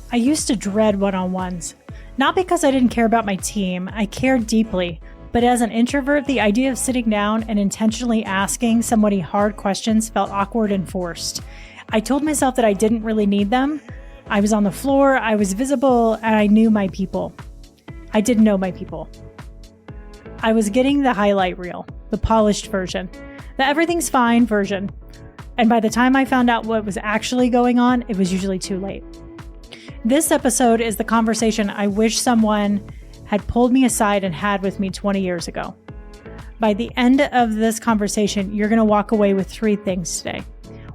I used to dread one-on-ones. Not because I didn't care about my team, I cared deeply, but as an introvert, the idea of sitting down and intentionally asking somebody hard questions felt awkward and forced. I told myself that I didn't really need them. I was on the floor, I was visible, and I knew my people. I didn't know my people. I was getting the highlight reel, the polished version, the everything's fine version. And by the time I found out what was actually going on, it was usually too late. This episode is the conversation I wish someone had pulled me aside and had with me 20 years ago. By the end of this conversation, you're going to walk away with 3 things today.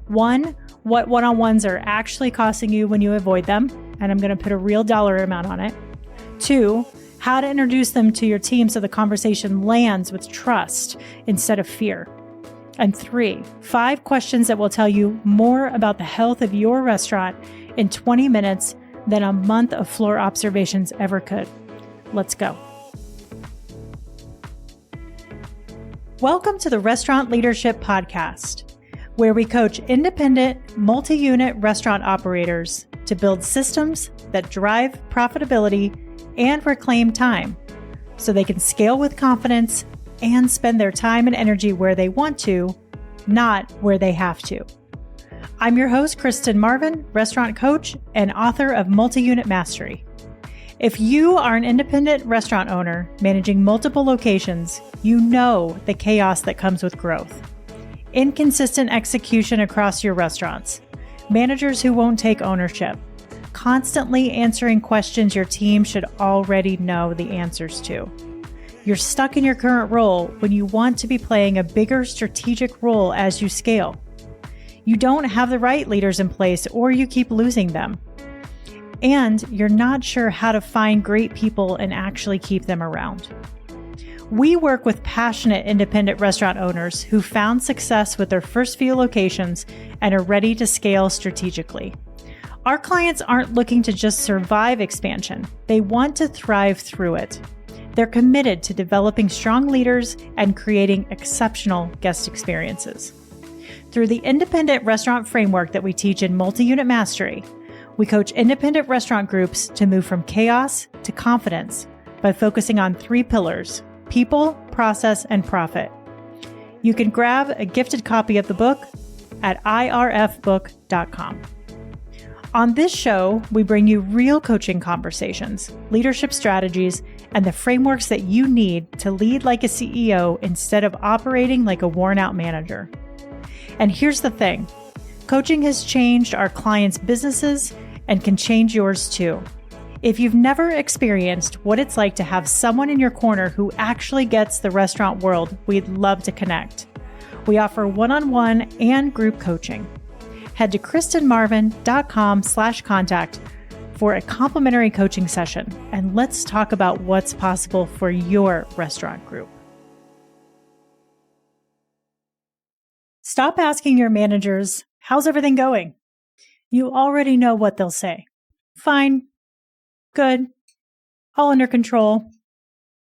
1, what one-on-ones are actually costing you when you avoid them, and I'm going to put a real dollar amount on it. 2, how to introduce them to your team so the conversation lands with trust instead of fear. And 3, 5 questions that will tell you more about the health of your restaurant in 20 minutes than a month of floor observations ever could. Let's go. Welcome to the Restaurant Leadership Podcast, where we coach independent, multi-unit restaurant operators to build systems that drive profitability and reclaim time so they can scale with confidence and spend their time and energy where they want to, not where they have to. I'm your host, Kristen Marvin, restaurant coach and author of Multi-Unit Mastery. If you are an independent restaurant owner managing multiple locations, you know the chaos that comes with growth. Inconsistent execution across your restaurants, managers who won't take ownership, constantly answering questions your team should already know the answers to. You're stuck in your current role when you want to be playing a bigger strategic role as you scale. You don't have the right leaders in place, or you keep losing them. And you're not sure how to find great people and actually keep them around. We work with passionate independent restaurant owners who found success with their first few locations and are ready to scale strategically. Our clients aren't looking to just survive expansion. They want to thrive through it. They're committed to developing strong leaders and creating exceptional guest experiences. Through the independent restaurant framework that we teach in Multi-Unit Mastery, we coach independent restaurant groups to move from chaos to confidence by focusing on 3 pillars: people, process, and profit. You can grab a gifted copy of the book at irfbook.com. On this show, we bring you real coaching conversations, leadership strategies, and the frameworks that you need to lead like a CEO instead of operating like a worn-out manager. And here's the thing, coaching has changed our clients' businesses and can change yours too. If you've never experienced what it's like to have someone in your corner who actually gets the restaurant world, we'd love to connect. We offer one-on-one and group coaching. Head to kristenmarvin.com/contact for a complimentary coaching session, and let's talk about what's possible for your restaurant group. Stop asking your managers, "How's everything going?" You already know what they'll say. Fine, good, all under control.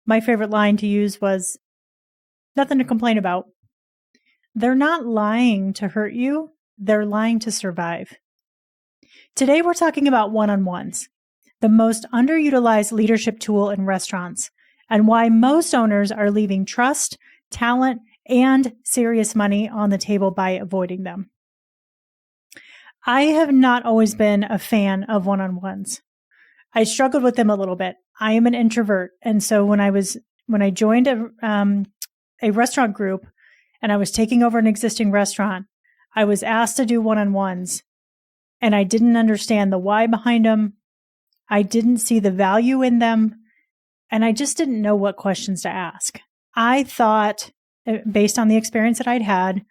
My favorite line to use was, "Nothing to complain about." They're not lying to hurt you. They're lying to survive. Today, we're talking about one-on-ones, the most underutilized leadership tool in restaurants, and why most owners are leaving trust, talent, and serious money on the table by avoiding them. I have not always been a fan of one-on-ones. I struggled with them a little bit. I am an introvert, and so when I joined a restaurant group and I was taking over an existing restaurant, I was asked to do one-on-ones, and I didn't understand the why behind them. I didn't see the value in them, and I just didn't know what questions to ask. I thought, based on the experience that I'd had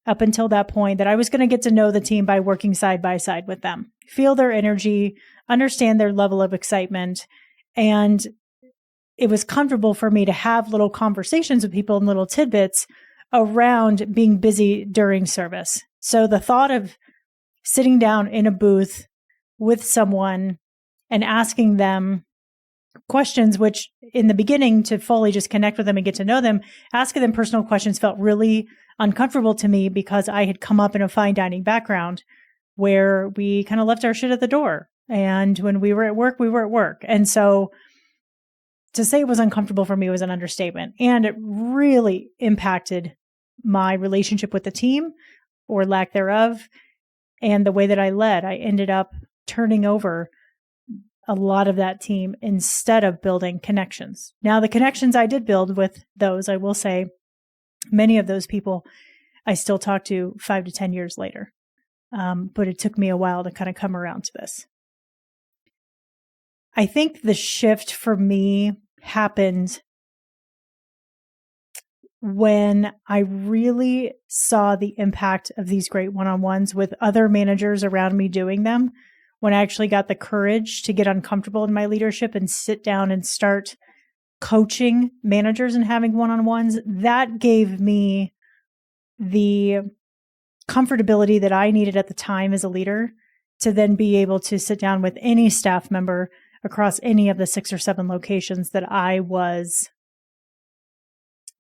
up until that point, that I was going to get to know the team by working side by side with them, feel their energy, understand their level of excitement, and it was comfortable for me to have little conversations with people and little tidbits around being busy during service. So the thought of sitting down in a booth with someone and asking them questions, which in the beginning, to fully just connect with them and get to know them, asking them personal questions felt really uncomfortable to me because I had come up in a fine dining background where we kind of left our shit at the door. And when we were at work, we were at work. And so to say it was uncomfortable for me was an understatement. And it really impacted my relationship with the team, or lack thereof, and the way that I led. I ended up turning over a lot of that team instead of building connections. Now, the connections I did build with those, I will say, many of those people I still talk to 5 to 10 years later. But it took me a while to kind of come around to this. I think the shift for me happened when I really saw the impact of these great one-on-ones with other managers around me doing them. When I actually got the courage to get uncomfortable in my leadership and sit down and start coaching managers and having one-on-ones, that gave me the comfortability that I needed at the time as a leader to then be able to sit down with any staff member across any of the 6 or 7 locations that I was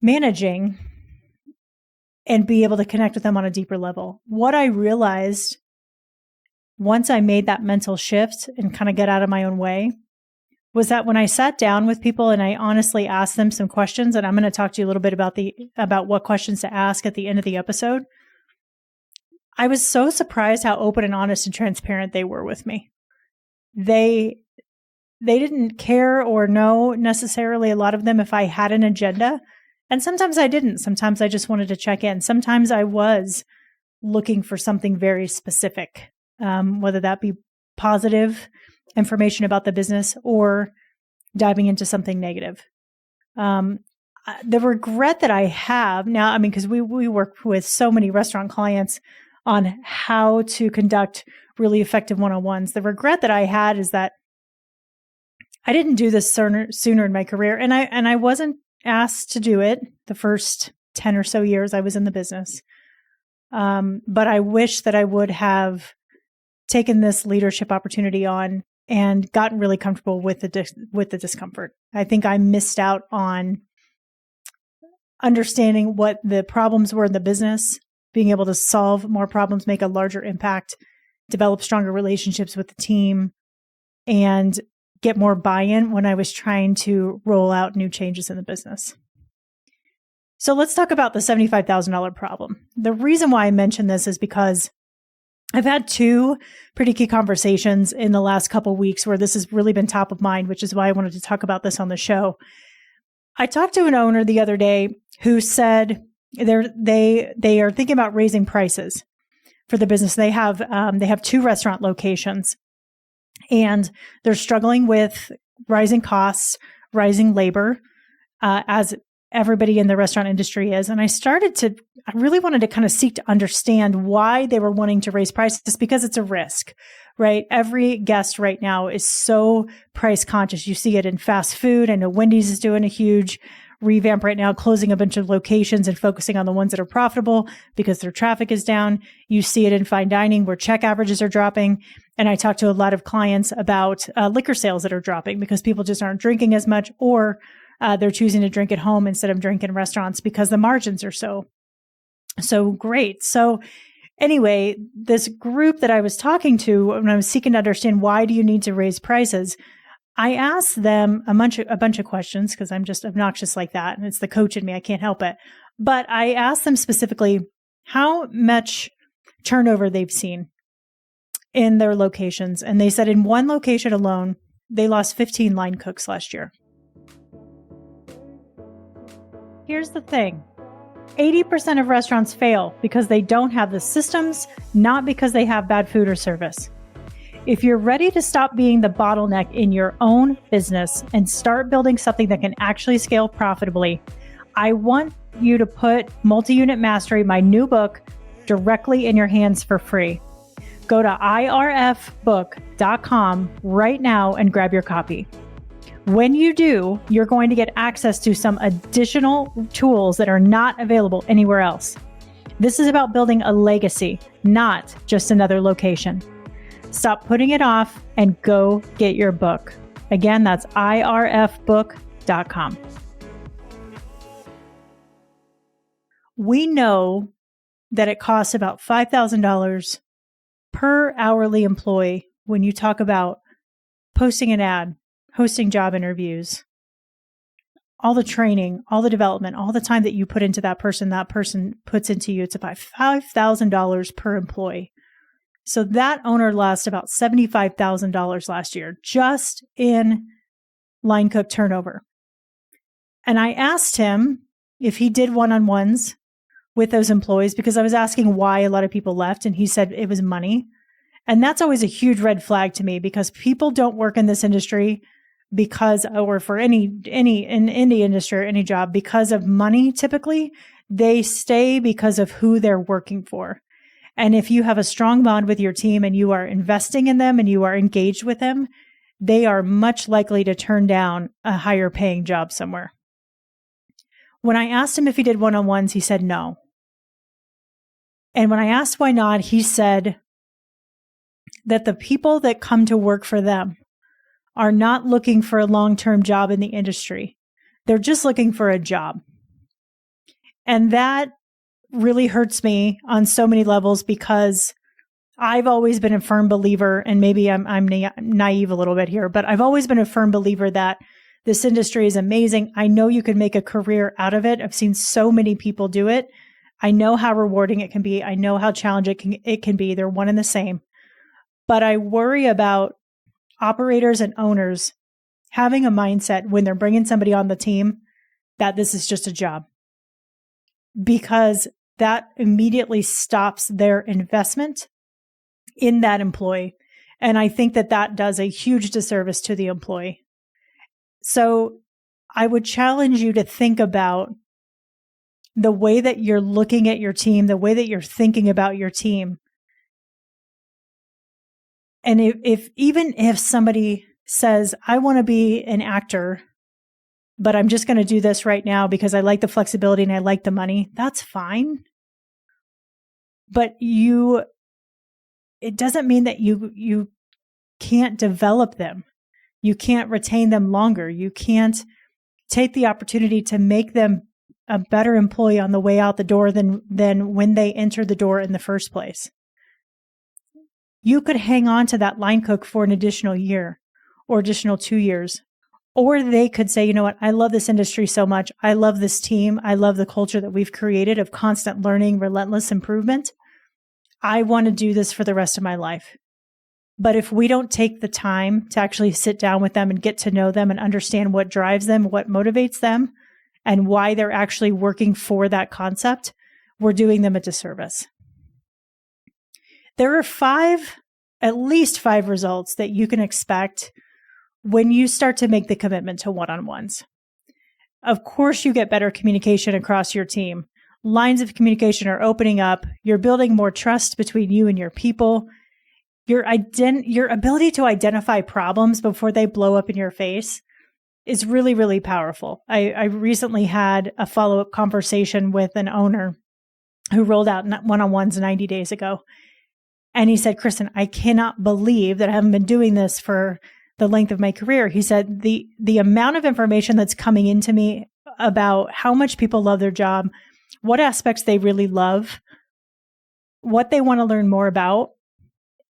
managing and be able to connect with them on a deeper level. What I realized once I made that mental shift and kind of get out of my own way was that when I sat down with people and I honestly asked them some questions, and I'm going to talk to you a little bit about what questions to ask at the end of the episode, I was so surprised how open and honest and transparent they were with me. They didn't care or know necessarily, a lot of them, if I had an agenda. And sometimes I didn't. Sometimes I just wanted to check in. Sometimes I was looking for something very specific, whether that be positive information about the business or diving into something negative. The regret that I have now, because we work with so many restaurant clients on how to conduct really effective one-on-ones. The regret that I had is that I didn't do this sooner in my career, and I wasn't asked to do it the first 10 or so years I was in the business. But I wish that I would have taken this leadership opportunity on and gotten really comfortable with the discomfort. I think I missed out on understanding what the problems were in the business, being able to solve more problems, make a larger impact, develop stronger relationships with the team, and get more buy-in when I was trying to roll out new changes in the business. So let's talk about the $75,000 problem. The reason why I mention this is because I've had 2 pretty key conversations in the last couple of weeks where this has really been top of mind, which is why I wanted to talk about this on the show. I talked to an owner the other day who said they are thinking about raising prices for the business. They have 2 restaurant locations, and they're struggling with rising costs, rising labor, as everybody in the restaurant industry is. And I really wanted to kind of seek to understand why they were wanting to raise prices, because it's a risk, right? Every guest right now is so price conscious. You see it in fast food. I know Wendy's is doing a huge revamp right now, closing a bunch of locations and focusing on the ones that are profitable because their traffic is down. You see it in fine dining where check averages are dropping. And I talk to a lot of clients about liquor sales that are dropping because people just aren't drinking as much, or they're choosing to drink at home instead of drink in restaurants because the margins are so great. So anyway, this group that I was talking to when I was seeking to understand why do you need to raise prices, I asked them a bunch of questions because I'm just obnoxious like that. And it's the coach in me. I can't help it. But I asked them specifically how much turnover they've seen in their locations. And they said in one location alone, they lost 15 line cooks last year. Here's the thing. 80% of restaurants fail because they don't have the systems, not because they have bad food or service. If you're ready to stop being the bottleneck in your own business and start building something that can actually scale profitably, I want you to put Multi-Unit Mastery, my new book, directly in your hands for free. Go to irfbook.com right now and grab your copy. When you do, you're going to get access to some additional tools that are not available anywhere else. This is about building a legacy, not just another location. Stop putting it off and go get your book. Again, that's irfbook.com. We know that it costs about $5,000 per hourly employee when you talk about posting an ad, hosting job interviews, all the training, all the development, all the time that you put into that person puts into you, it's about $5,000 per employee. So that owner lost about $75,000 last year just in line cook turnover. And I asked him if he did one-on-ones with those employees because I was asking why a lot of people left, and he said it was money. And that's always a huge red flag to me because people don't work in this industry or for any in any industry or any job because of money. Typically, they stay because of who they're working for. And if you have a strong bond with your team and you are investing in them and you are engaged with them, they are much likely to turn down a higher paying job somewhere. When I asked him if he did one-on-ones, he said no. And when I asked why not, he said that the people that come to work for them are not looking for a long-term job in the industry. They're just looking for a job. And that really hurts me on so many levels because I've always been a firm believer, and maybe I'm naive a little bit here, but I've always been a firm believer that this industry is amazing. I know you can make a career out of it. I've seen so many people do it. I know how rewarding it can be. I know how challenging it can be. They're one and the same. But I worry about operators and owners having a mindset when they're bringing somebody on the team that this is just a job, because that immediately stops their investment in that employee. And I think that that does a huge disservice to the employee. So I would challenge you to think about the way that you're looking at your team, the way that you're thinking about your team. And even if somebody says, I want to be an actor, but I'm just going to do this right now because I like the flexibility and I like the money, that's fine. But it doesn't mean that you can't develop them. You can't retain them longer. You can't take the opportunity to make them a better employee on the way out the door than when they entered the door in the first place. You could hang on to that line cook for an additional year or additional 2 years. Or they could say, you know what, I love this industry so much. I love this team. I love the culture that we've created of constant learning, relentless improvement. I want to do this for the rest of my life. But if we don't take the time to actually sit down with them and get to know them and understand what drives them, what motivates them, and why they're actually working for that concept, we're doing them a disservice. There are at least five results that you can expect when you start to make the commitment to one-on-ones. Of course, you get better communication across your team. Lines of communication are opening up. You're building more trust between you and your people. Your ability to identify problems before they blow up in your face is really, really powerful. I recently had a follow-up conversation with an owner who rolled out one-on-ones 90 days ago. And he said, Kristen, I cannot believe that I haven't been doing this for the length of my career. He said, the amount of information that's coming into me about how much people love their job, what aspects they really love, what they want to learn more about,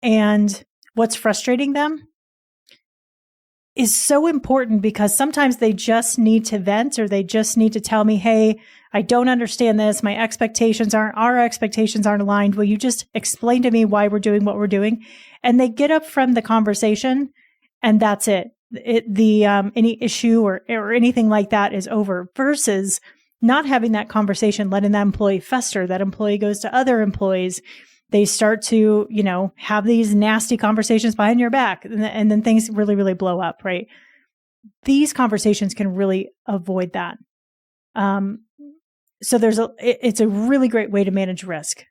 and what's frustrating them is so important, because sometimes they just need to vent, or they just need to tell me, hey, I don't understand this. Our expectations aren't aligned. Will you just explain to me why we're doing what we're doing? And they get up from the conversation, and that's it. Any issue or anything like that is over, versus not having that conversation, letting that employee fester. That employee goes to other employees. They start to, have these nasty conversations behind your back, and then things really, really blow up, right? These conversations can really avoid that. So it's a really great way to manage risk.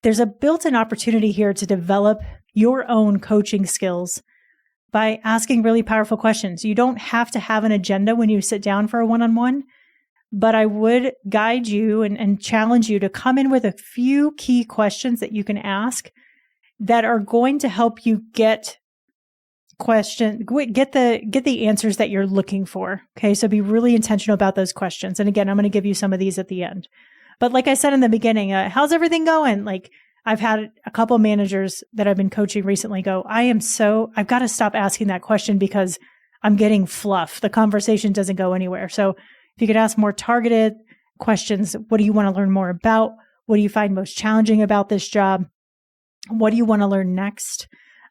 There's a built-in opportunity here to develop your own coaching skills by asking really powerful questions. You don't have to have an agenda when you sit down for a one-on-one, but I would guide you and challenge you to come in with a few key questions that you can ask that are going to help you get the answers that you're looking for. Okay. So be really intentional about those questions. And again, I'm going to give you some of these at the end, but like I said in the beginning, how's everything going? Like, I've had a couple managers that I've been coaching recently go, I've got to stop asking that question because I'm getting fluff. The conversation doesn't go anywhere. So if you could ask more targeted questions, what do you want to learn more about? What do you find most challenging about this job? What do you want to learn next?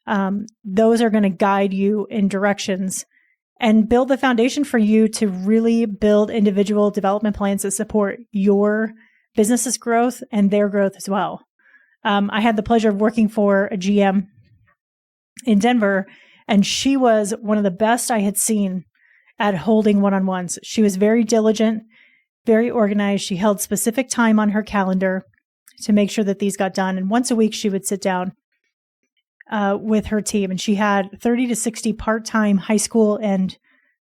Those are going to guide you in directions and build the foundation for you to really build individual development plans that support your business's growth and their growth as well. I had the pleasure of working for a GM in Denver, and she was one of the best I had seen at holding one-on-ones. She was very diligent, very organized. She held specific time on her calendar to make sure that these got done. And once a week, she would sit down with her team. And she had 30 to 60 part-time high school and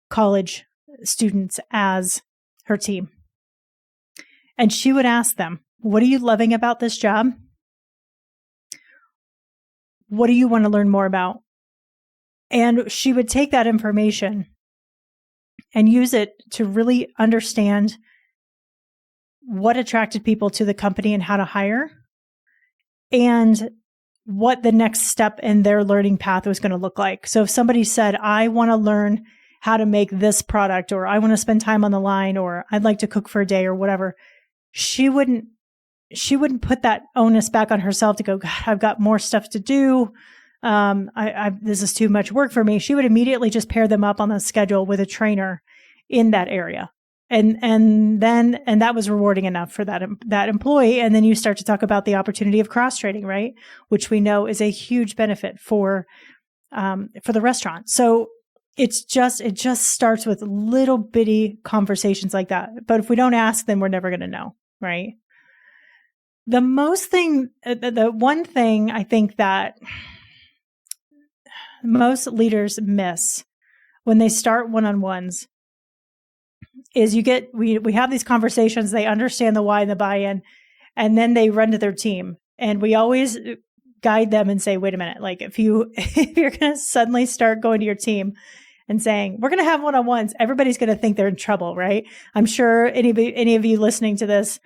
college students as her team. And she would ask them, what are you loving about this job? What do you want to learn more about? And she would take that information and use it to really understand what attracted people to the company and how to hire, and what the next step in their learning path was going to look like. So if somebody said, I want to learn how to make this product, or I want to spend time on the line, or I'd like to cook for a day or whatever, she wouldn't put that onus back on herself to go, God, I've got more stuff to do. This is too much work for me. She would immediately just pair them up on the schedule with a trainer in that area. And that was rewarding enough for that employee. And then you start to talk about the opportunity of cross training, right? Which we know is a huge benefit for the restaurant. So it just starts with little bitty conversations like that. But if we don't ask them, we're never going to know, right? The one thing I think that most leaders miss when they start one-on-ones is we have these conversations, they understand the why and the buy-in, and then they run to their team. And we always guide them and say, wait a minute, like if you're going to suddenly start going to your team and saying, we're going to have one-on-ones, everybody's going to think they're in trouble, right? I'm sure any of you listening to this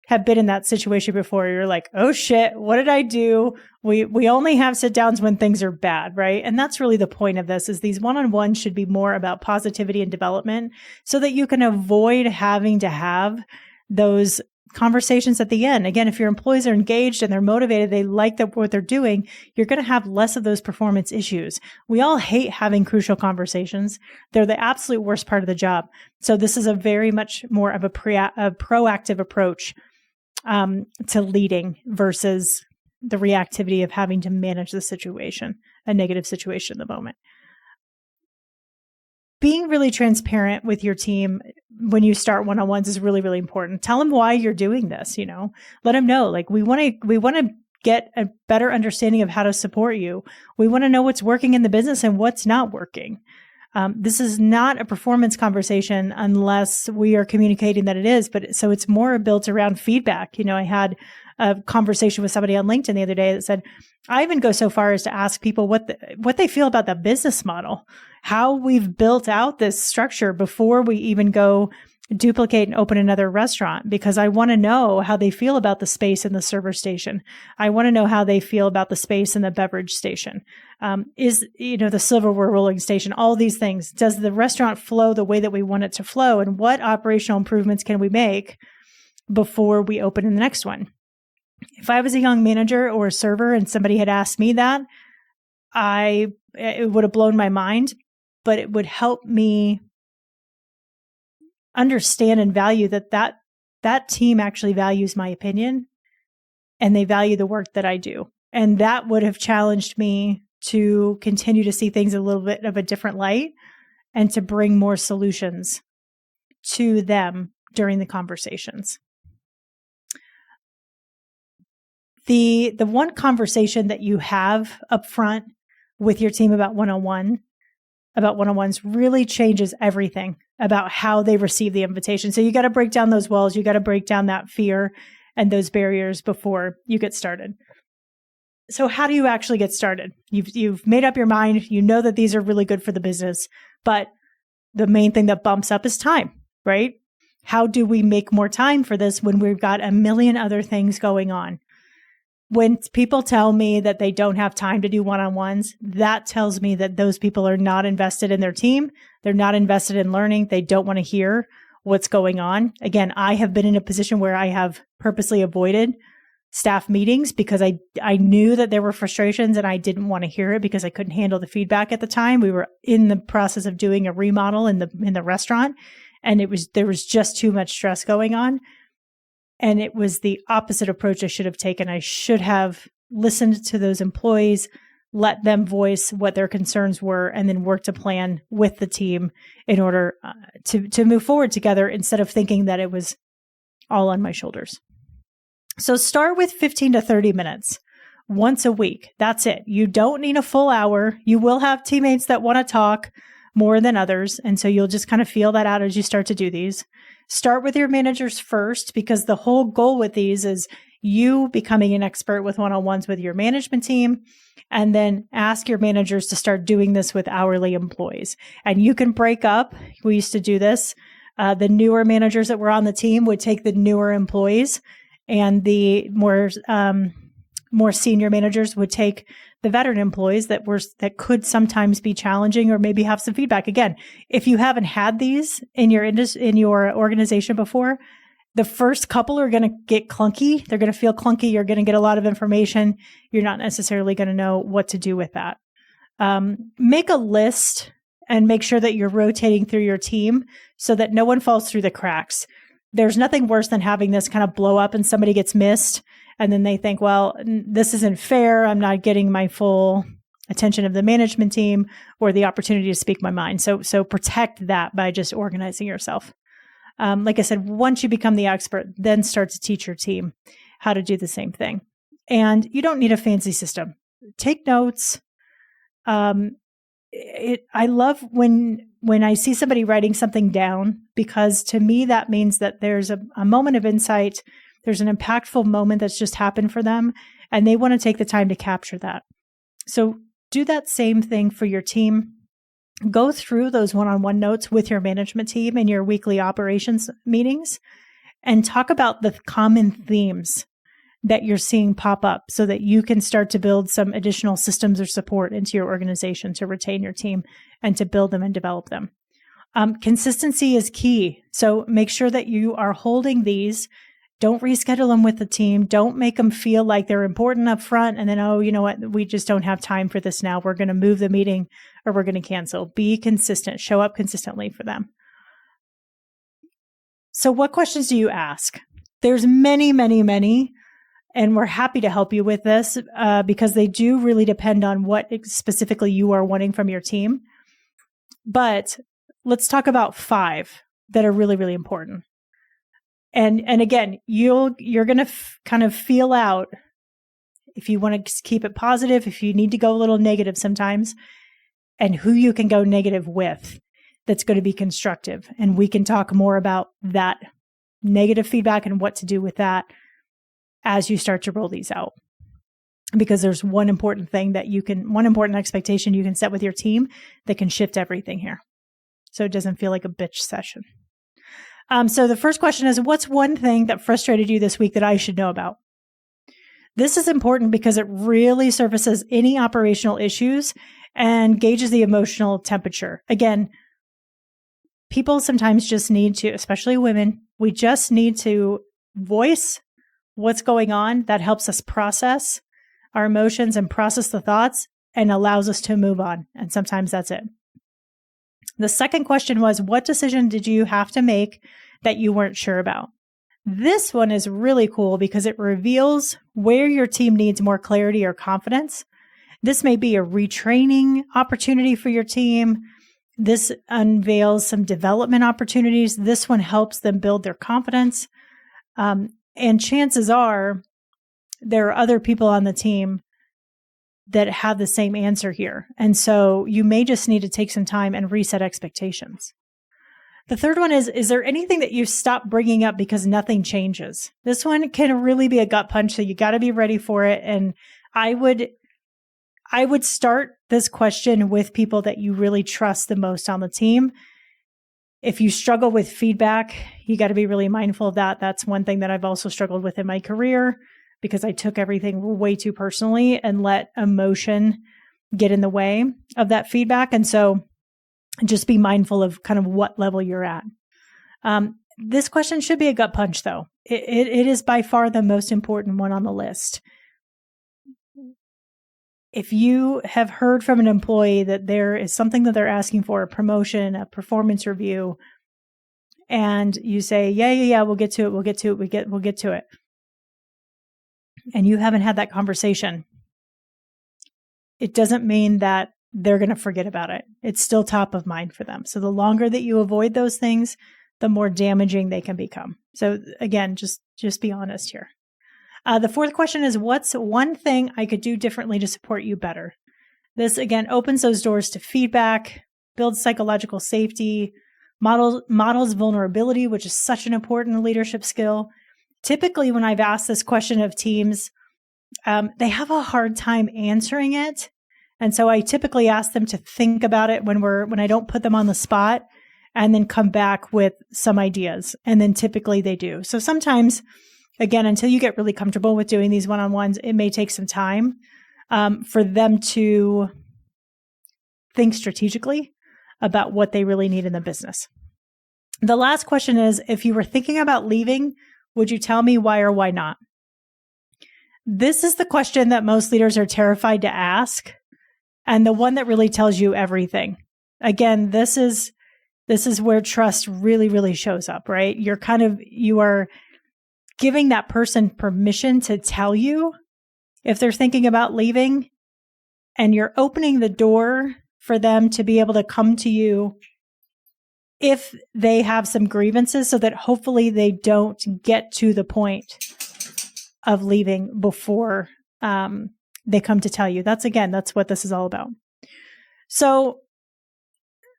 have been in that situation before. You're like, oh shit, what did I do? We only have sit downs when things are bad, right? And that's really the point of this, is these one-on-ones should be more about positivity and development so that you can avoid having to have those conversations at the end. Again, if your employees are engaged and they're motivated, they like what they're doing, you're going to have less of those performance issues. We all hate having crucial conversations. They're the absolute worst part of the job. So this is a very much more of a proactive approach to leading versus the reactivity of having to manage the situation, a negative situation at the moment. Being really transparent with your team when you start one-on-ones is really, really important. Tell them why you're doing this, let them know, like, we want to get a better understanding of how to support you. We want to know what's working in the business and what's not working. This is not a performance conversation unless we are communicating that it is, so it's more built around feedback. I had a conversation with somebody on LinkedIn the other day that said, I even go so far as to ask people what they feel about the business model, how we've built out this structure before we even go duplicate and open another restaurant, because I want to know how they feel about the space in the server station. I want to know how they feel about the space in the beverage station. The silverware rolling station, all these things. Does the restaurant flow the way that we want it to flow? And what operational improvements can we make before we open in the next one? If I was a young manager or a server and somebody had asked me that, it would have blown my mind, but it would help me understand and value that team actually values my opinion and they value the work that I do. And that would have challenged me to continue to see things a little bit of a different light and to bring more solutions to them during the conversations. The one conversation that you have up front with your team about one-on-ones really changes everything about how they receive the invitation. So you got to break down those walls. You got to break down that fear and those barriers before you get started. So how do you actually get started? You've made up your mind. You know that these are really good for the business, but the main thing that bumps up is time, right? How do we make more time for this when we've got a million other things going on? When people tell me that they don't have time to do one-on-ones, that tells me that those people are not invested in their team. They're not invested in learning. They don't want to hear what's going on. Again, I have been in a position where I have purposely avoided staff meetings because I knew that there were frustrations and I didn't want to hear it because I couldn't handle the feedback at the time. We were in the process of doing a remodel in the restaurant, and there was just too much stress going on. And it was the opposite approach I should have taken. I should have listened to those employees, let them voice what their concerns were, and then worked a plan with the team in order to move forward together instead of thinking that it was all on my shoulders. So start with 15 to 30 minutes once a week. That's it. You don't need a full hour. You will have teammates that want to talk more than others. And so you'll just kind of feel that out as you start to do these. Start with your managers first, because the whole goal with these is you becoming an expert with one-on-ones with your management team, and then ask your managers to start doing this with hourly employees. And you can break up. We used to do this. The newer managers that were on the team would take the newer employees, and the more senior managers would take the veteran employees that could sometimes be challenging or maybe have some feedback. Again, if you haven't had these in your organization before, the first couple are going to get clunky. They're going to feel clunky. You're going to get a lot of information. You're not necessarily going to know what to do with that. Make a list and make sure that you're rotating through your team so that no one falls through the cracks. There's nothing worse than having this kind of blow up and somebody gets missed. And then they think, well, this isn't fair. I'm not getting my full attention of the management team or the opportunity to speak my mind. So protect that by just organizing yourself. Like I said, once you become the expert, then start to teach your team how to do the same thing. And you don't need a fancy system. Take notes. I love when I see somebody writing something down, because to me, that means that there's a moment of insight. There's an impactful moment that's just happened for them, and they want to take the time to capture that. So do that same thing for your team. Go through those one-on-one notes with your management team in your weekly operations meetings and talk about the common themes that you're seeing pop up so that you can start to build some additional systems or support into your organization to retain your team and to build them and develop them. Consistency is key. So make sure that you are holding these. Don't reschedule them with the team. Don't make them feel like they're important up front and then, oh, you know what? We just don't have time for this now. We're going to move the meeting or we're going to cancel. Be consistent. Show up consistently for them. So what questions do you ask? There's many, many, many, and we're happy to help you with this because they do really depend on what specifically you are wanting from your team. But let's talk about 5 that are really, really important. And again, you're going to kind of feel out if you want to keep it positive, if you need to go a little negative sometimes, and who you can go negative with that's going to be constructive. And we can talk more about that negative feedback and what to do with that as you start to roll these out. Because there's one important expectation you can set with your team that can shift everything here. So it doesn't feel like a bitch session. So the first question is, what's one thing that frustrated you this week that I should know about? This is important because it really surfaces any operational issues and gauges the emotional temperature. Again, people sometimes just need to, especially women, we just need to voice what's going on. That helps us process our emotions and process the thoughts and allows us to move on. And sometimes that's it. The second question was, what decision did you have to make that you weren't sure about? This one is really cool because it reveals where your team needs more clarity or confidence. This may be a retraining opportunity for your team. This unveils some development opportunities. This one helps them build their confidence. And chances are there are other people on the team that have the same answer here. And so you may just need to take some time and reset expectations. The third one is there anything that you stop bringing up because nothing changes? This one can really be a gut punch, so you got to be ready for it. And I would start this question with people that you really trust the most on the team. If you struggle with feedback, you got to be really mindful of that. That's one thing that I've also struggled with in my career. because I took everything way too personally and let emotion get in the way of that feedback. And so just be mindful of kind of what level you're at. This question should be a gut punch, though. It is by far the most important one on the list. If you have heard from an employee that there is something that they're asking for, a promotion, a performance review, and you say, yeah, we'll get to it, and you haven't had that conversation, it doesn't mean that they're going to forget about it. It's still top of mind for them. So the longer that you avoid those things, the more damaging they can become. So again, just be honest here. The fourth question is, what's one thing I could do differently to support you better? This, again, opens those doors to feedback, builds psychological safety, models vulnerability, which is such an important leadership skill. Typically, when I've asked this question of teams, they have a hard time answering it. And so I typically ask them to think about it when I don't put them on the spot, and then come back with some ideas. And then typically they do. So sometimes, again, until you get really comfortable with doing these one-on-ones, it may take some time for them to think strategically about what they really need in the business. The last question is, if you were thinking about leaving, would you tell me why or why not? This is the question that most leaders are terrified to ask, and the one that really tells you everything. Again, this is where trust really, really shows up, right? You are giving that person permission to tell you if they're thinking about leaving, and you're opening the door for them to be able to come to you if they have some grievances, so that hopefully they don't get to the point of leaving before they come to tell you. That's what this is all about. So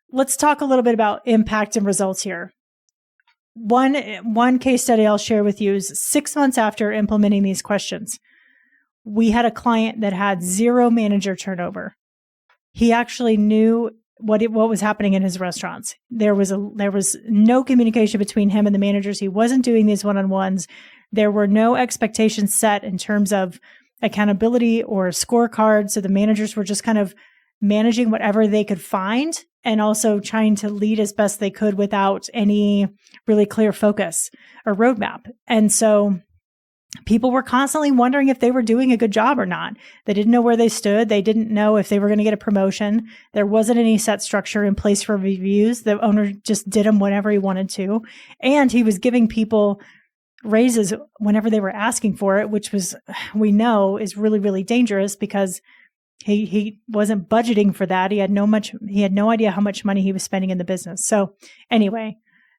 let's talk a little bit about impact and results here. One case study I'll share with you is 6 months after implementing these questions, we had a client that had 0 manager turnover. He actually knew what was happening in his restaurants. There was no communication between him and the managers. He wasn't doing these one-on-ones. There were no expectations set in terms of accountability or scorecard. So the managers were just kind of managing whatever they could find, and also trying to lead as best they could without any really clear focus or roadmap. And so people were constantly wondering if they were doing a good job or not. They didn't know where they stood. They didn't know if they were going to get a promotion. There wasn't any set structure in place for reviews. The owner just did them whenever he wanted to. And he was giving people raises whenever they were asking for it, which we know is really, really dangerous, because he wasn't budgeting for that. He had no idea how much money he was spending in the business. So anyway,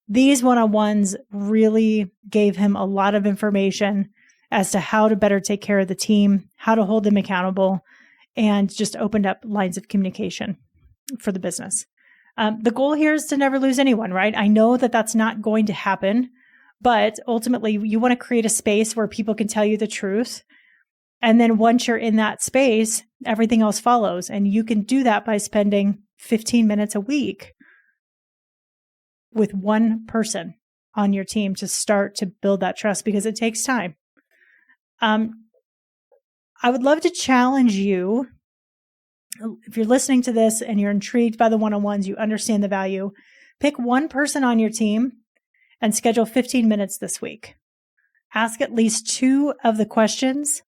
these one-on-ones really gave him a lot of information as to how to better take care of the team, how to hold them accountable, and just opened up lines of communication for the business. The goal here is to never lose anyone, right? I know that that's not going to happen, but ultimately you want to create a space where people can tell you the truth. And then once you're in that space, everything else follows. And you can do that by spending 15 minutes a week with one person on your team to start to build that trust, because it takes time. I would love to challenge you. If you're listening to this and you're intrigued by the one-on-ones, you understand the value, pick one person on your team and schedule 15 minutes this week. Ask at least 2 of the questions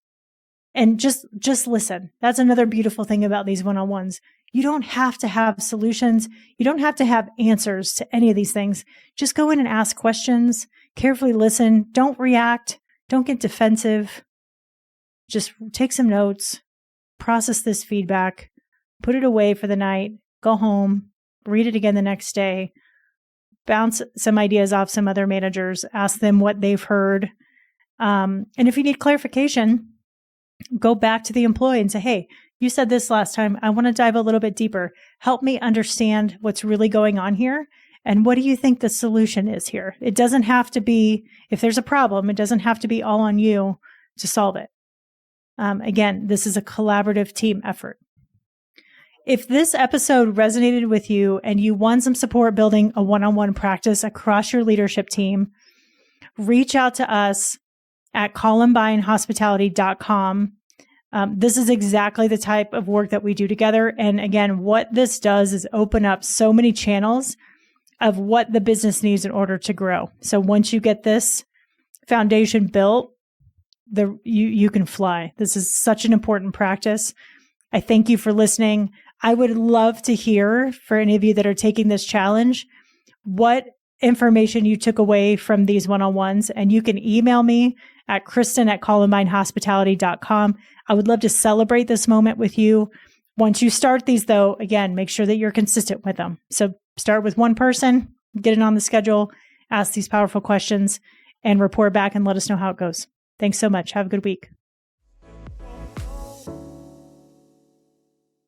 and just listen. That's another beautiful thing about these one-on-ones. You don't have to have solutions. You don't have to have answers to any of these things. Just go in and ask questions, carefully listen. Don't react. Don't get defensive. Just take some notes, process this feedback, put it away for the night, go home, read it again the next day, bounce some ideas off some other managers, ask them what they've heard. And if you need clarification, go back to the employee and say, hey, you said this last time. I want to dive a little bit deeper. Help me understand what's really going on here. And what do you think the solution is here? It doesn't have to be, if there's a problem, it doesn't have to be all on you to solve it. Again, this is a collaborative team effort. If this episode resonated with you and you want some support building a one-on-one practice across your leadership team, reach out to us at columbinehospitality.com. This is exactly the type of work that we do together. And again, what this does is open up so many channels of what the business needs in order to grow. So once you get this foundation built, you can fly. This is such an important practice. I thank you for listening. I would love to hear, for any of you that are taking this challenge, what information you took away from these one-on-ones. And you can email me at Kristen@columbinehospitality.com. I would love to celebrate this moment with you. Once you start these, though, again, make sure that you're consistent with them. So start with one person, get it on the schedule, ask these powerful questions, and report back and let us know how it goes. Thanks so much. Have a good week.